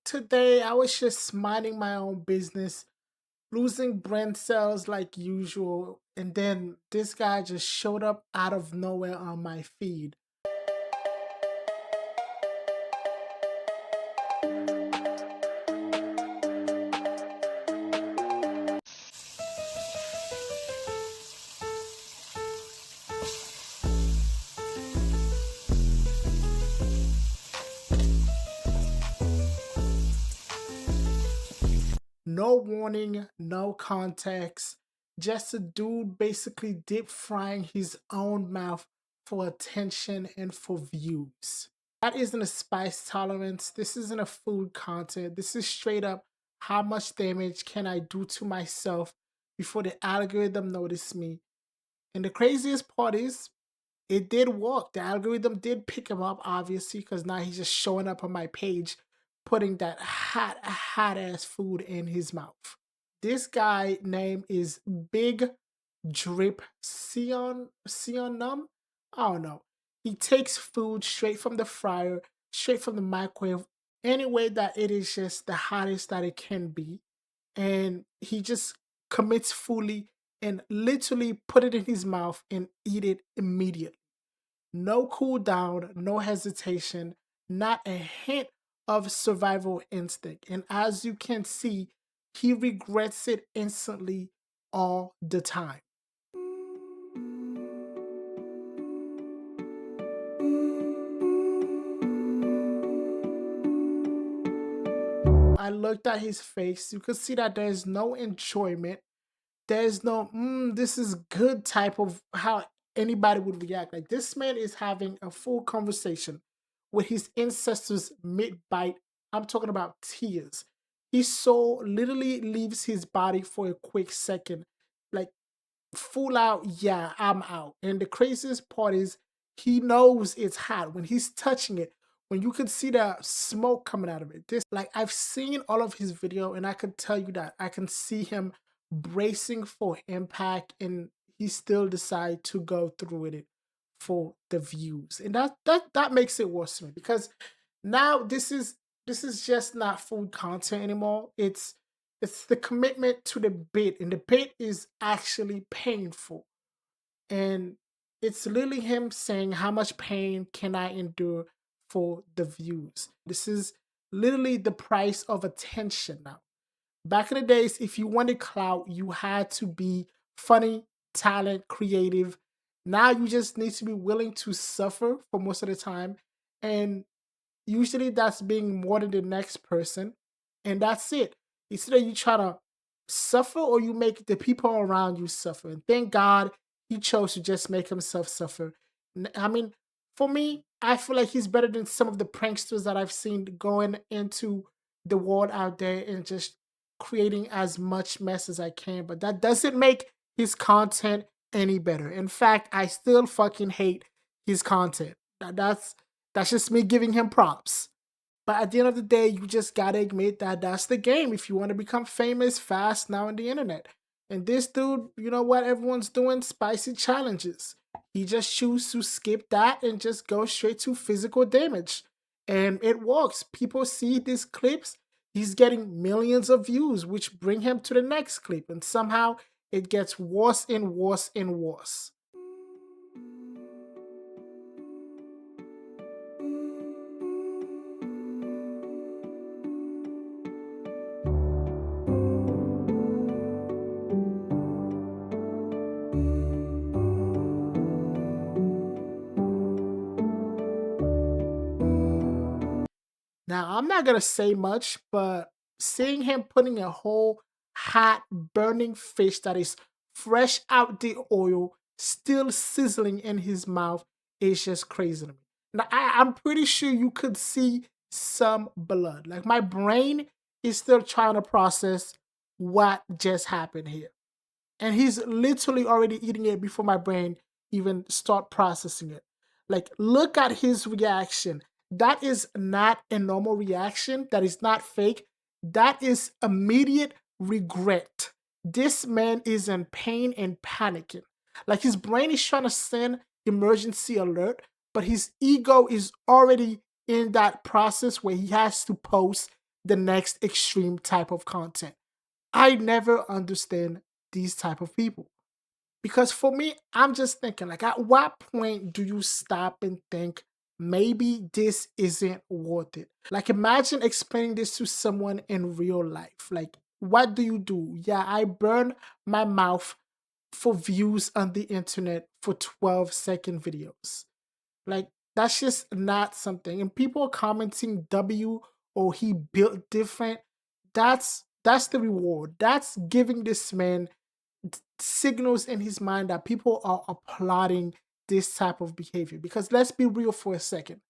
today I was just minding my own business, losing brain cells like usual, and then this guy just showed up out of nowhere on my feed. No warning, no context, just a dude basically deep frying his own mouth for attention and for views. That isn't a spice tolerance. This isn't a food content. This is straight up how much damage can I do to myself before the algorithm notice me. And the craziest part is it did work. The algorithm did pick him up, obviously, because now he's just showing up on my page, putting that hot ass food in his mouth. This guy name is Big Drip Sionum. I don't know. He takes food straight from the fryer, straight from the microwave, any way that it is just the hottest that it can be, and he just commits fully and literally put it in his mouth and eat it immediately. No cool down, no hesitation, not a hint of survival instinct. And as you can see, he regrets it instantly all the time. I looked at his face. You could see that there's no enjoyment. There's no, this is good type of how anybody would react. Like this man is having a full conversation with his ancestors mid bite. I'm talking about tears. His soul literally leaves his body for a quick second. Like full out, yeah, I'm out. And the craziest part is he knows it's hot when he's touching it. When you can see the smoke coming out of it. This like I've seen all of his video and I can tell you that I can see him bracing for impact and he still decide to go through with it for the views. And that makes it worse for me because now this is just not food content anymore. It's the commitment to the bit, and the bit is actually painful. And it's literally him saying, how much pain can I endure for the views? This is literally the price of attention now. Back in the days, if you wanted clout, you had to be funny, talent, creative. Now you just need to be willing to suffer for most of the time. And usually that's being more than the next person. And that's it. It's either you try to suffer or you make the people around you suffer. And thank God he chose to just make himself suffer. I mean, for me, I feel like he's better than some of the pranksters that I've seen going into the world out there and just creating as much mess as I can. But that doesn't make his content any better. In fact, I still fucking hate his content. That's just me giving him props. But at the end of the day, you just gotta admit that that's the game if you want to become famous fast now on the internet. And this dude, you know what? Everyone's doing spicy challenges. He just chooses to skip that and just go straight to physical damage. And it works. People see these clips. He's getting millions of views, which bring him to the next clip. And somehow it gets worse and worse and worse. Now, I'm not gonna say much, but seeing him putting a whole hot, burning fish that is fresh out the oil, still sizzling in his mouth, is just crazy to me. Now, I'm pretty sure you could see some blood. Like my brain is still trying to process what just happened here. And he's literally already eating it before my brain even start processing it. Like look at his reaction. That is not a normal reaction. That is not fake. That is immediate regret. This man is in pain and panicking. Like his brain is trying to send emergency alert, but his ego is already in that process where he has to post the next extreme type of content. I never understand these type of people. Because for me, I'm just thinking, like, at what point do you stop and think maybe this isn't worth it? Like, imagine explaining this to someone in real life. Like, what do you do? Yeah, I burn my mouth for views on the internet for 12-second videos. Like, that's just not something. And people commenting W or he built different. That's the reward. That's giving this man signals in his mind that people are applauding this type of behavior. Because let's be real for a second.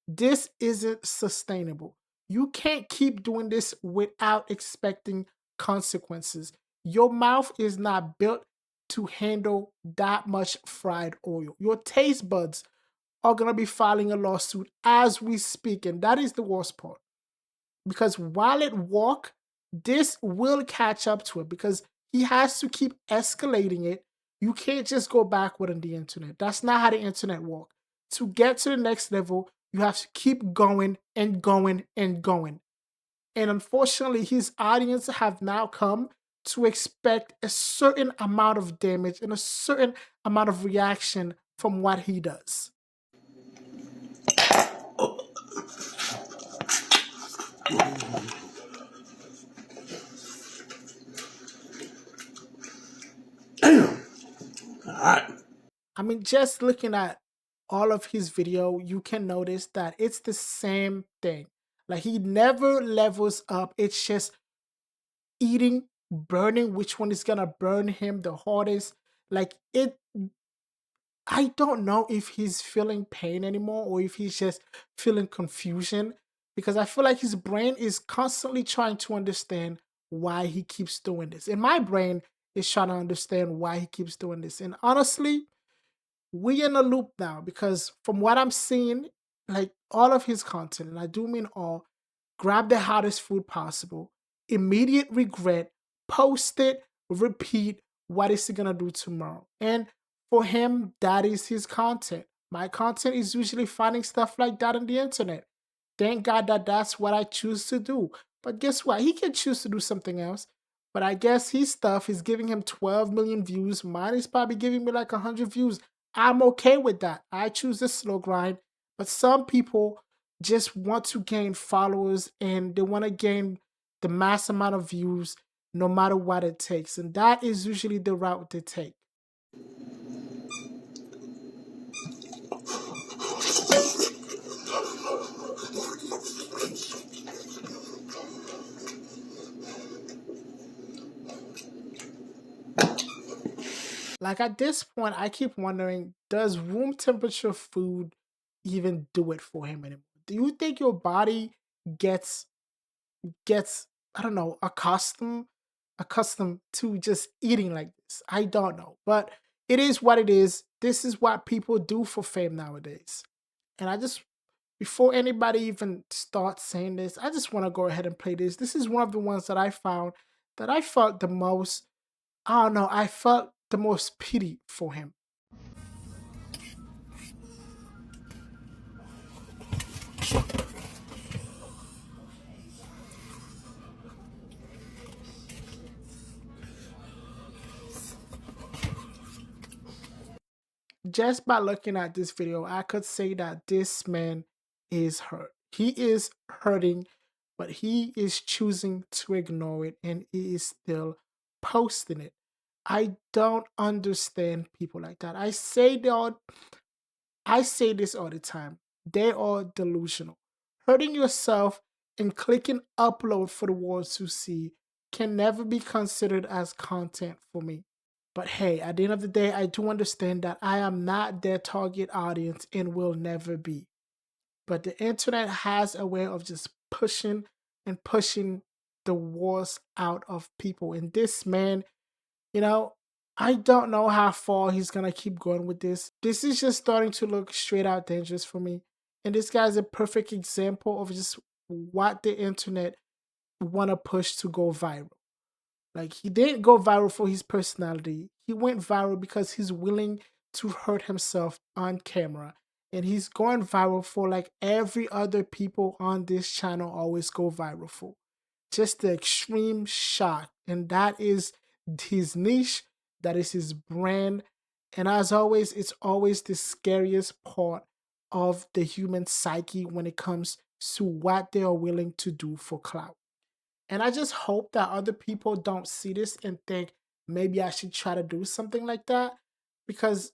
This isn't sustainable. You can't keep doing this without expecting consequences. Your mouth is not built to handle that much fried oil. Your taste buds are going to be filing a lawsuit as we speak. And that is the worst part. Because while it walk, this will catch up to it because he has to keep escalating it. You can't just go backward on the internet. That's not how the internet works. To get to the next level, you have to keep going and going and going. And unfortunately, his audience have now come to expect a certain amount of damage and a certain amount of reaction from what he does. I mean, just looking at all of his video, you can notice that it's the same thing. Like he never levels up. It's just eating, burning, which one is gonna burn him the hardest. Like it I don't know if he's feeling pain anymore or if he's just feeling confusion because I feel like his brain is constantly trying to understand why he keeps doing this. And my brain is trying to understand why he keeps doing this. And honestly, we in a loop now because from what I'm seeing, like all of his content, and I do mean all, grab the hottest food possible, immediate regret, post it, repeat, what is he gonna do tomorrow? And for him, that is his content. My content is usually finding stuff like that on the internet. Thank God that that's what I choose to do. But guess what? He can choose to do something else. But I guess his stuff is giving him 12 million views. Mine is probably giving me like 100 views. I'm okay with that. I choose the slow grind. But some people just want to gain followers and they want to gain the mass amount of views no matter what it takes. And that is usually the route they take. Like at this point, I keep wondering, does room temperature food even do it for him anymore? Do you think your body gets gets I don't know accustomed to just eating like this? I don't know, but it is what it is. This is what people do for fame nowadays. And I just before anybody even starts saying this, I just want to go ahead and play this. This is one of the ones that I found that I felt the most I don't know, I felt the most pity for him. Just by looking at this video, I could say that this man is hurt. He is hurting, but he is choosing to ignore it and he is still posting it. I don't understand people like that. I say this all the time. They are delusional. Hurting yourself and clicking upload for the world to see can never be considered as content for me. But hey, at the end of the day, I do understand that I am not their target audience and will never be. But the internet has a way of just pushing and pushing the worst out of people. And this man, you know, I don't know how far he's gonna keep going with this. This is just starting to look straight out dangerous for me. And this guy's a perfect example of just what the internet wanna push to go viral. Like he didn't go viral for his personality. He went viral because he's willing to hurt himself on camera. And he's going viral for like every other people on this channel always go viral for. just the extreme shock. And that is his niche, that is his brand. And as always, it's always the scariest part of the human psyche when it comes to what they are willing to do for clout. And I just hope that other people don't see this and think maybe I should try to do something like that, because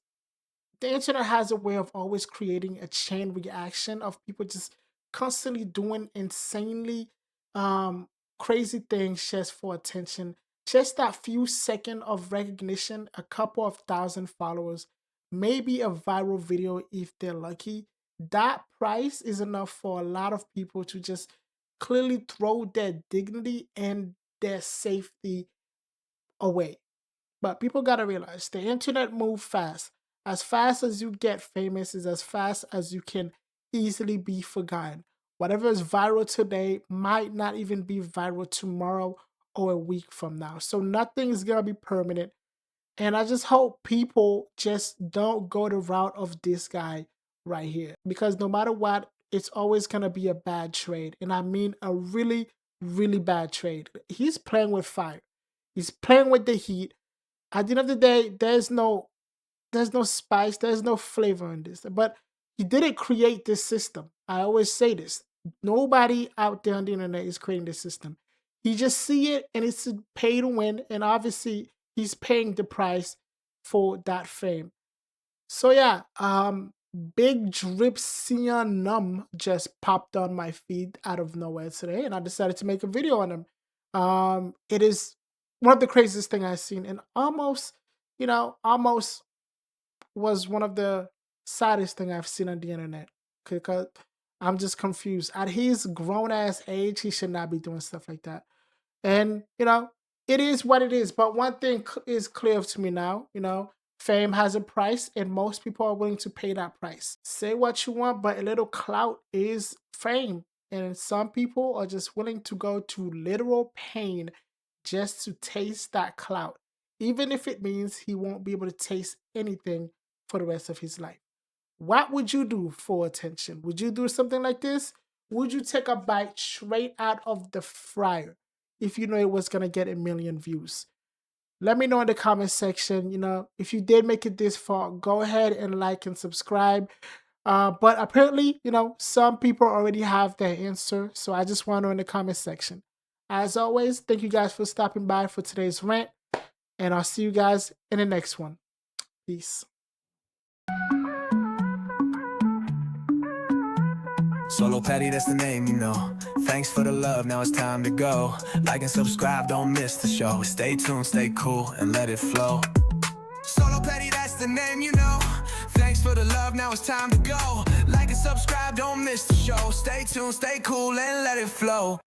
the internet has a way of always creating a chain reaction of people just constantly doing insanely um crazy things just for attention. Just that few second of recognition, a couple of thousand followers, maybe a viral video if they're lucky. That price is enough for a lot of people to just clearly throw their dignity and their safety away. But people gotta realize the internet move fast. As fast as you get famous is as fast as you can easily be forgotten. Whatever is viral today might not even be viral tomorrow or a week from now. So nothing is gonna be permanent. And I just hope people just don't go the route of this guy right here. Because no matter what, it's always gonna be a bad trade. And I mean a really, really bad trade. He's playing with fire. He's playing with the heat. At the end of the day, there's no spice, there's no flavor in this. But he didn't create this system. I always say this. Nobody out there on the internet is creating this system. He just see it and it's a pay to win, and obviously he's paying the price for that fame. So yeah, Big Drip Num just popped on my feed out of nowhere today, and I decided to make a video on him. It is one of the craziest thing I've seen, and almost was one of the saddest thing I've seen on the internet. Because I'm just confused. At his grown ass age, he should not be doing stuff like that. And, it is what it is. But one thing is clear to me now, fame has a price and most people are willing to pay that price. Say what you want, but a little clout is fame. And some people are just willing to go to literal pain just to taste that clout, even if it means he won't be able to taste anything for the rest of his life. What would you do for attention? Would you do something like this? Would you take a bite straight out of the fryer if you know it was going to get a million views? Let me know in the comment section. If you did make it this far, go ahead and like and subscribe. But apparently, some people already have their answer. So I just want to know in the comment section. As always, thank you guys for stopping by for today's rant. And I'll see you guys in the next one. Peace. Solo Patty, that's the name, Thanks for the love, now it's time to go. Like and subscribe, don't miss the show. Stay tuned, stay cool, and let it flow. Solo Patty, that's the name, Thanks for the love, now it's time to go. Like and subscribe, don't miss the show. Stay tuned, stay cool, and let it flow.